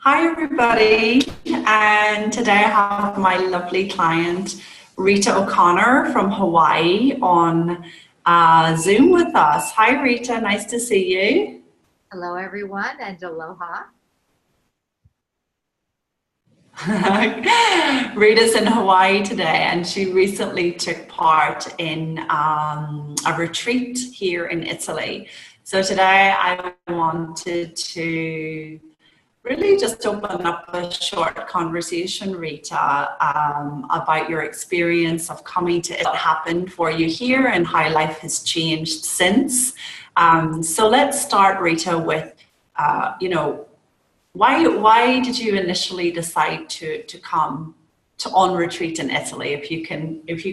Hi, everybody. And today I have my lovely client, Rita O'Connor from Hawaii, on Zoom with us. Hi, Rita. Nice to see you. Hello, everyone, and aloha. Rita's in Hawaii today, and she recently took part in a retreat here in Italy. So today I wanted to really just open up a short conversation, Rita, about your experience of coming to it, what happened for you here and how life has changed since. So let's start, Rita, with, why did you initially decide to come to on retreat in Italy? If you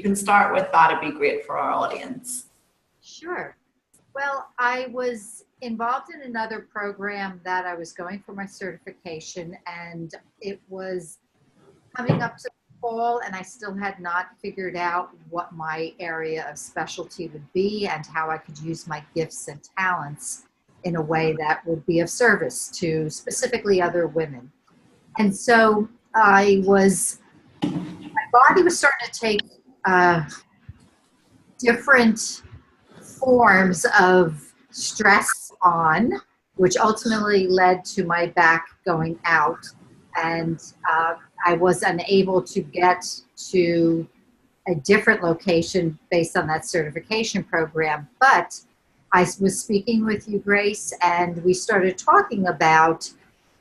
can start with that, it'd be great for our audience. Sure. Well, I was involved in another program that I was going for my certification, and it was coming up to fall, and I still had not figured out what my area of specialty would be and how I could use my gifts and talents in a way that would be of service to specifically other women. And so my body was starting to take different forms of stress on, which ultimately led to my back going out. And I was unable to get to a different location based on that certification program. But I was speaking with you, Grace, and we started talking about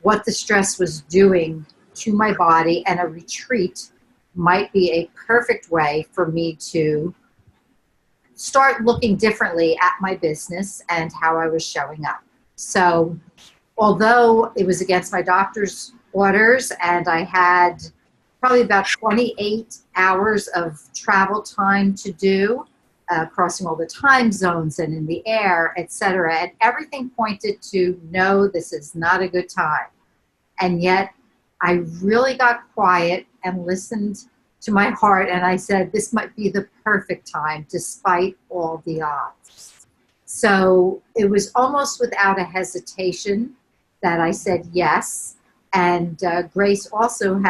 what the stress was doing to my body, and a retreat might be a perfect way for me to start looking differently at my business and how I was showing up. So although it was against my doctor's orders and I had probably about 28 hours of travel time to do, crossing all the time zones and in the air, etc., and everything pointed to, no, this is not a good time. And yet I really got quiet and listened to my heart, and I said, this might be the perfect time despite all the odds. So it was almost without a hesitation that I said yes. And Grace also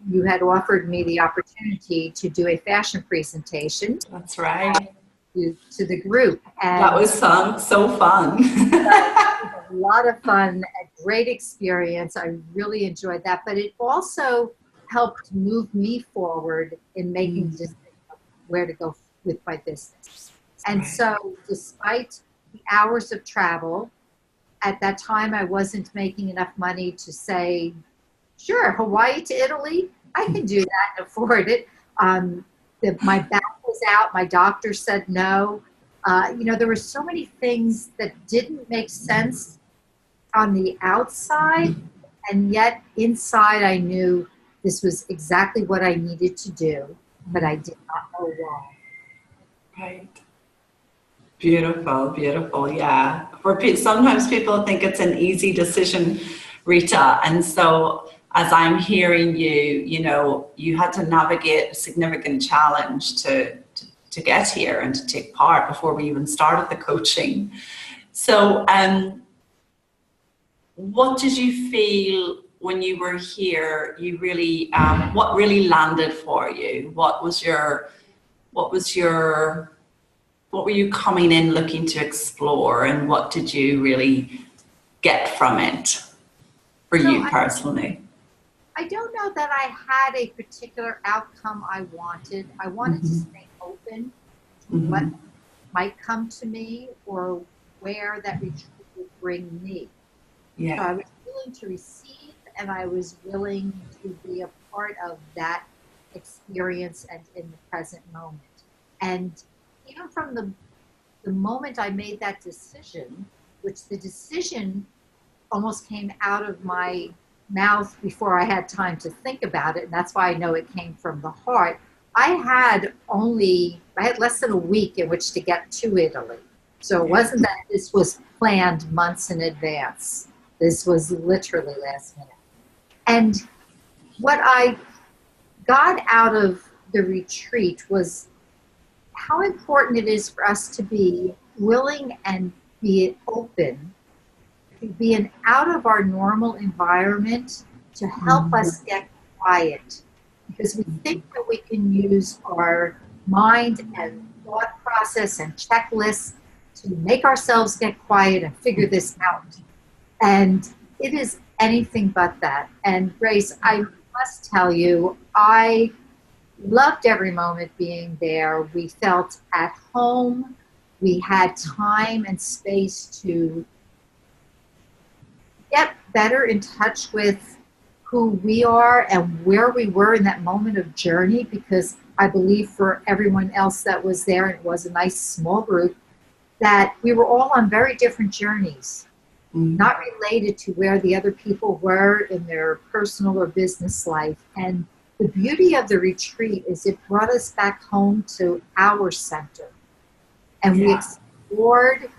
you had offered me the opportunity to do a fashion presentation. That's right. To the group. And That was so fun. a lot of fun, a great experience. I really enjoyed that, but it also helped move me forward in making decisions of where to go with my business. And so despite the hours of travel, at that time I wasn't making enough money to say, sure, Hawaii to Italy, I can do that and afford it. My back was out, my doctor said no. There were so many things that didn't make sense on the outside, and yet inside I knew this was exactly what I needed to do, but I did not know why. Right. Beautiful, beautiful. Yeah. Sometimes people think it's an easy decision, Rita. And so as I'm hearing you, you had to navigate a significant challenge to get here and to take part before we even started the coaching. So what did you feel when you were here? You really, what really landed for you? What were you coming in looking to explore, and what did you really get from it for you personally? I don't know that I had a particular outcome I wanted. I wanted to stay open to what might come to me or where that retreat would bring me. Yeah. So I was willing to receive, and I was willing to be a part of that experience and in the present moment. And even from the moment I made that decision, which the decision almost came out of my mouth before I had time to think about it, and that's why I know it came from the heart. I had less than a week in which to get to Italy. So it wasn't that this was planned months in advance. This was literally last minute. And what I got out of the retreat was how important it is for us to be willing and be open, to be out of our normal environment to help us get quiet, because we think that we can use our mind and thought process and checklists to make ourselves get quiet and figure this out. And it is anything but that. And Grace, I must tell you, I loved every moment being there. We felt at home. We had time and space to get better in touch with who we are and where we were in that moment of journey, because I believe for everyone else that was there, and it was a nice small group, that we were all on very different journeys, not related to where the other people were in their personal or business life. And the beauty of the retreat is it brought us back home to our center. And we explored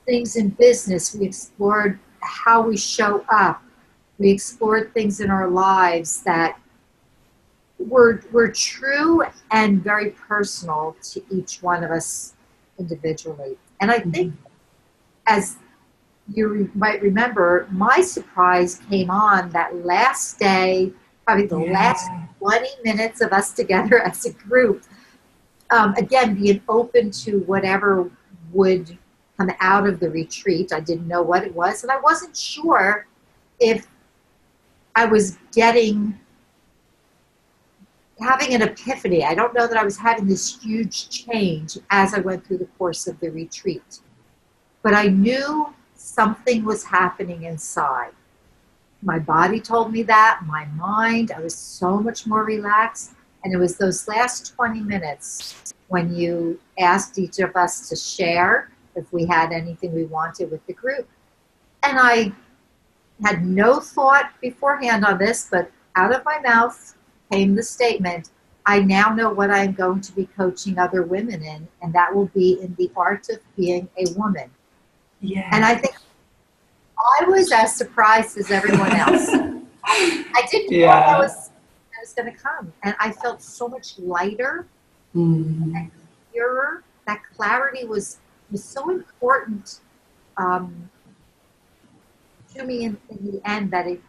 things in business. We explored how we show up. We explored things in our lives that were true and very personal to each one of us individually. And I think, as you might remember, my surprise came on that last day, probably the last 20 minutes of us together as a group. Again, being open to whatever would come out of the retreat. I didn't know what it was, and I wasn't sure if I was having an epiphany. I don't know that I was having this huge change as I went through the course of the retreat. But I knew something was happening inside. My body told me that, my mind, I was so much more relaxed. And it was those last 20 minutes when you asked each of us to share if we had anything we wanted with the group. And I had no thought beforehand on this, but out of my mouth came the statement, I now know what I'm going to be coaching other women in, and that will be in the art of being a woman. Yeah. And I think I was as surprised as everyone else. I didn't know that was going to come. And I felt so much lighter and clearer. That clarity was so important to me in the end, that it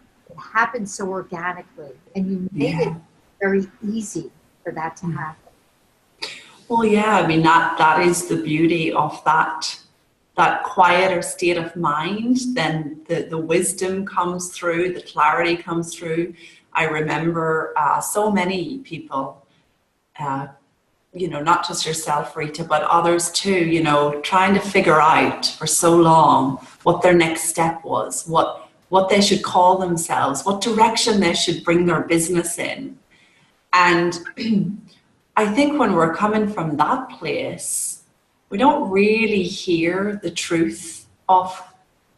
happened so organically. And you made it very easy for that to happen. Well, yeah, I mean, that is the beauty of that quieter state of mind. Then the wisdom comes through, the clarity comes through. I remember so many people, not just yourself, Rita, but others too, trying to figure out for so long what their next step was, what they should call themselves, what direction they should bring their business in. And I think when we're coming from that place, we don't really hear the truth of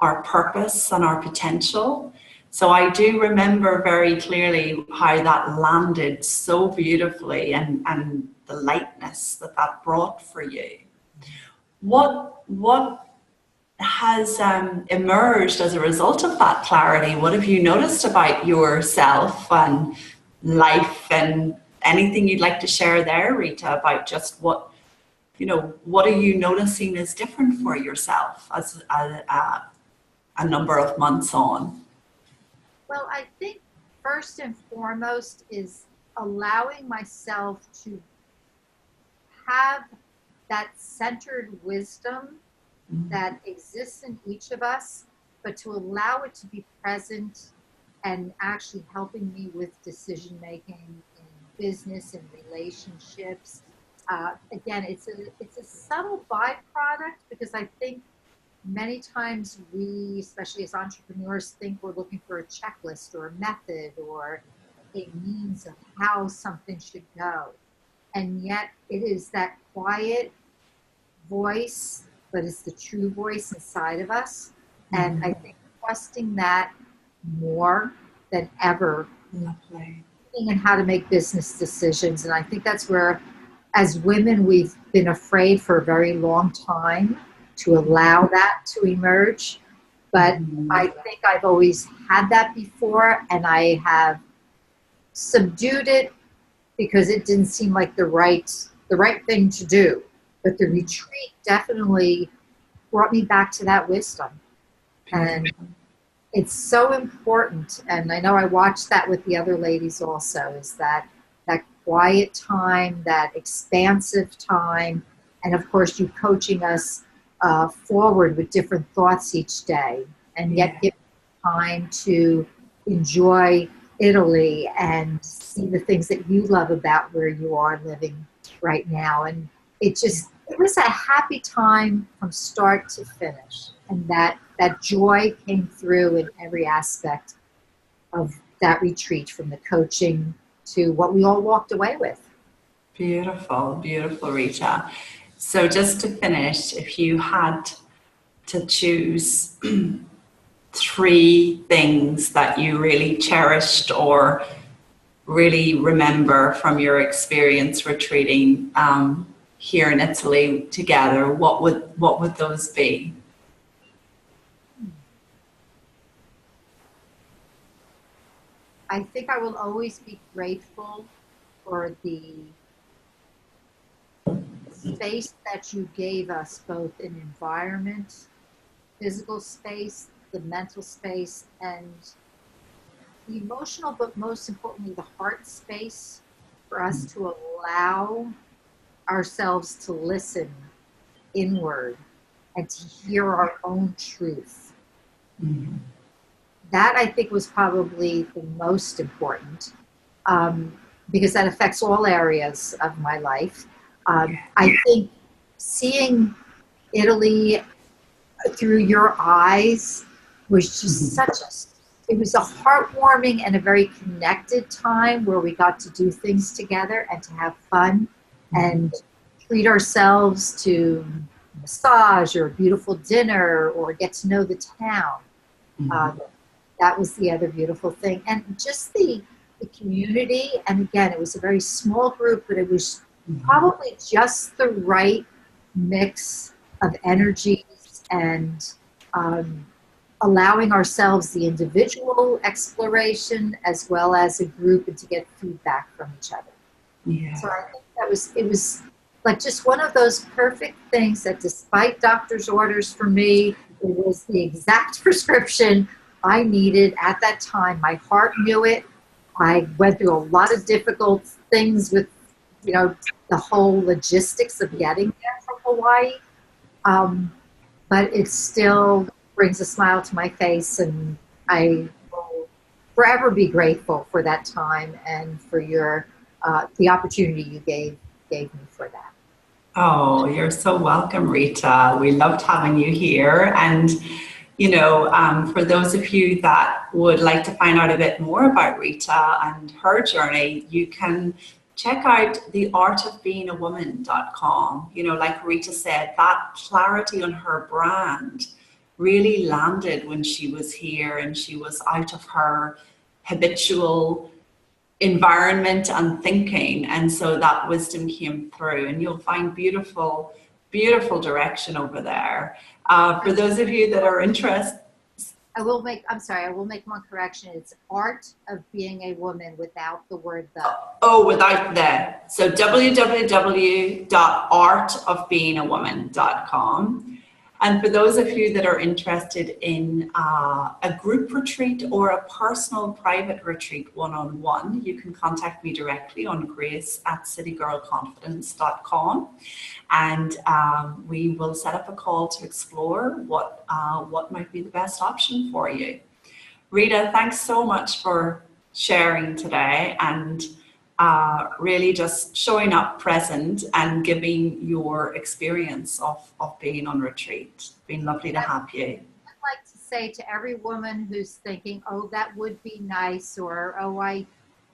our purpose and our potential. So I do remember very clearly how that landed so beautifully, and the lightness that brought for you. What has emerged as a result of that clarity? What have you noticed about yourself and life, and anything you'd like to share there, Rita, about just what are you noticing is different for yourself as a number of months on? Well, I think first and foremost is allowing myself to have that centered wisdom that exists in each of us, but to allow it to be present and actually helping me with decision making in business and relationships. Again, it's a subtle byproduct, because I think many times we, especially as entrepreneurs, think we're looking for a checklist or a method or a means of how something should go. And yet it is that quiet voice, but it's the true voice inside of us. And I think trusting that more than ever, and how to make business decisions. And I think that's where, as women, we've been afraid for a very long time to allow that to emerge. But I think I've always had that before, and I have subdued it because it didn't seem like the right thing to do. But the retreat definitely brought me back to that wisdom. And it's so important, and I know I watched that with the other ladies also, is that quiet time, that expansive time, and of course you coaching us forward with different thoughts each day, and yet give time to enjoy Italy and see the things that you love about where you are living right now. And it was a happy time from start to finish, and that joy came through in every aspect of that retreat, from the coaching to what we all walked away with. Beautiful, beautiful, Rita. So just to finish, if you had to choose three things that you really cherished or really remember from your experience retreating here in Italy together, what would those be? I think I will always be grateful for the space that you gave us, both in environment, physical space, the mental space, and the emotional, but most importantly, the heart space, for us to allow ourselves to listen inward and to hear our own truth. Mm-hmm. That, I think, was probably the most important, because that affects all areas of my life. I think seeing Italy through your eyes was just it was a heartwarming and a very connected time where we got to do things together and to have fun and treat ourselves to a massage or a beautiful dinner or get to know the town. That was the other beautiful thing. And just the community. And again, it was a very small group, but it was probably just the right mix of energies and allowing ourselves the individual exploration as well as a group, and to get feedback from each other. Yeah. So I think it was like just one of those perfect things that, despite doctor's orders for me, it was the exact prescription I needed at that time. My heart knew it. I went through a lot of difficult things with, the whole logistics of getting there from Hawaii. But it still brings a smile to my face, and I will forever be grateful for that time and for the opportunity you gave me for that. Oh, you're so welcome, Rita. We loved having you here. And, for those of you that would like to find out a bit more about Rita and her journey, you can check out theartofbeingawoman.com. Like Rita said, that clarity on her brand really landed when she was here and she was out of her habitual environment and thinking, and so that wisdom came through, and you'll find beautiful direction over there. For those of you that are interested, I will make one correction. It's Art of Being a Woman without the word the. Without the. So www.artofbeingawoman.com. And for those of you that are interested in a group retreat or a personal private retreat one-on-one, you can contact me directly on grace@citygirlconfidence.com, and we will set up a call to explore what might be the best option for you. Rita, thanks so much for sharing today and really just showing up present and giving your experience of being on retreat. It's been lovely to have you. I'd like to say to every woman who's thinking, oh, that would be nice, or, oh, I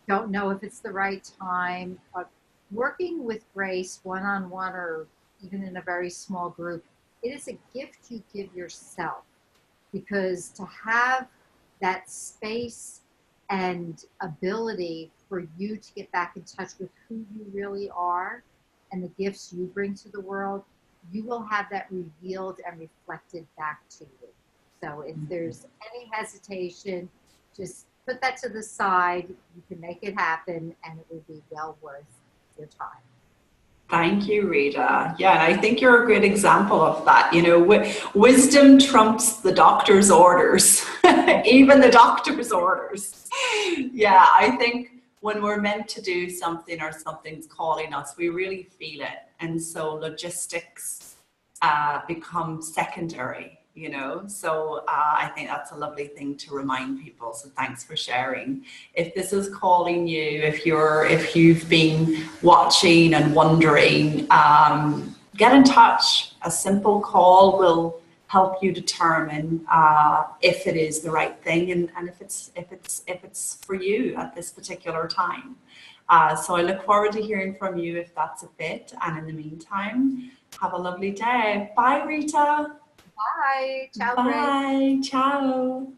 don't know if it's the right time, working with Grace one-on-one or even in a very small group, it is a gift you give yourself, because to have that space and ability for you to get back in touch with who you really are and the gifts you bring to the world, you will have that revealed and reflected back to you. So if there's any hesitation, just put that to the side. You can make it happen, and it will be well worth your time. Thank you, Rita. Yeah, and I think you're a great example of that. Wisdom trumps the doctor's orders. even the doctor's orders. Yeah, I think when we're meant to do something or something's calling us, we really feel it. And so logistics become secondary, you know. So I think that's a lovely thing to remind people. So thanks for sharing. If this is calling you, if you've been watching and wondering, get in touch. A simple call will help you determine if it is the right thing and if it's for you at this particular time. So I look forward to hearing from you if that's a fit. And in the meantime, have a lovely day. Bye, Rita. Bye. Ciao, Grace. Bye. Ciao.